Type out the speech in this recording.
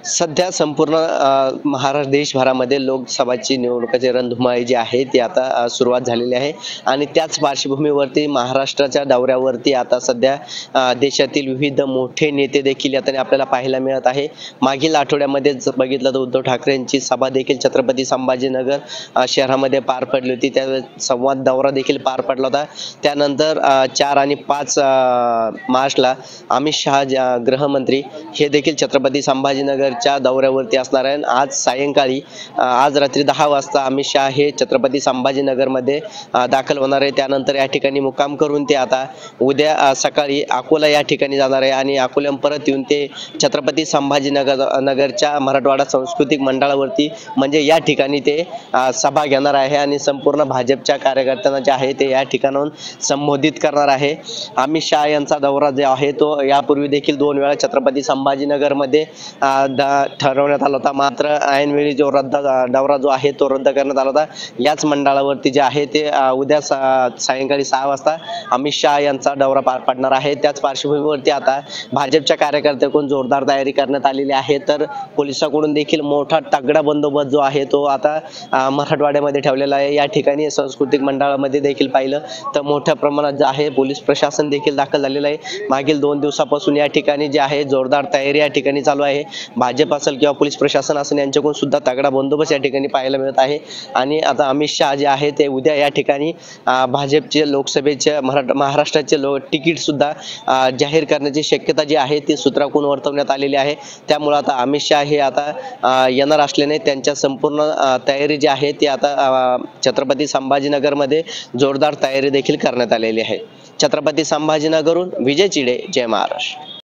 सध्या संपूर्ण महाराष्ट्र देशभरामध्ये लोकसभाची निवडणुकाची रणधुमाळी जी आहे ती आता सुरुवात झालेली आहे आणि त्याच पार्श्वभूमीवरती महाराष्ट्राच्या दौऱ्यावरती आता सध्या देशातील विविध मोठे नेते देखील आता आपल्याला पाहायला मिळत आहे। मागील आठवड्यामध्ये बघितलं तर उद्धव ठाकरेंची सभा देखील छत्रपती संभाजीनगर शहरामध्ये पार पडली होती। त्यावेळेस संवाद दौरा देखील पार पडला होता। त्यानंतर 4 आणि 5 मार्चला अमित शहा गृहमंत्री हे देखील छत्रपती संभाजीनगरच्या दौऱ्यावरती असणार आहे। आज सायंकाळी आज रात्री 10 वाजता अमित शहा हे छत्रपती संभाजीनगरमध्ये दाखल होणार आहे। त्यानंतर या ठिकाणी मुक्काम करून ते आता उद्या सकाळी अकोला या ठिकाणी जाणार आहे आणि अकोल्याहून परत येऊन ते छत्रपती संभाजीनगरच्या मराठवाडा सांस्कृतिक मंडळावरती म्हणजे या ठिकाणी ते सभा घेणार आहे आणि संपूर्ण भाजपच्या कार्यकर्त्यांना जे आहे ते या ठिकाणाहून संबोधित करणार आहे। अमित शहा यांचा दौरा जो आहे तो यापूर्वी देखील 2 वेळा छत्रपती संभाजीनगरमध्ये ठरवण्यात आला होता, मात्र ऐनवेळी जो दौरा जो आहे तो रद्द करण्यात आला होता। याच मंडळावरती जे आहे ते उद्या सायंकाळी 6 वाजता अमित शहा यांचा दौरा पार पडणार आहे। त्याच पार्श्वभूमीवरती आता भाजपच्या कार्यकर्त्यांकडून जोरदार तयारी करण्यात आलेली आहे, तर पोलिसांकडून देखील मोठा तगडा बंदोबस्त जो आहे तो आता मराठवाड्यामध्ये ठेवलेला आहे। या ठिकाणी सांस्कृतिक मंडळामध्ये देखील पाहिलं तर मोठ्या प्रमाणात जे आहे पोलीस प्रशासन देखील दाखल झालेलं आहे। मागील 2 दिवसापासून या ठिकाणी जे आहे जोरदार तयारी या ठिकाणी चालू आहे। भाजप असेल किंवा पोलीस प्रशासन असेल यांच्याकडून सुद्धा तगडा बंदोबस्त या ठिकाणी पाहायला मिळत आहे आणि आता अमित शहा जे आहे ते उद्या या ठिकाणी भाजपचे लोकसभेचे महाराष्ट्राचे तिकीट सुद्धा जाहीर करण्याची शक्यता जी आहे ती सूत्राकडून वर्तवण्यात आलेली आहे। त्यामुळे आता अमित शहा हे आता येणार असल्याने त्यांच्या संपूर्ण तयारी जी आहे ती आता छत्रपती संभाजीनगरमध्ये जोरदार तयारी देखील करण्यात आलेली आहे। छत्रपती संभाजीनगरहून विजय चिडे, जय महाराष्ट्र।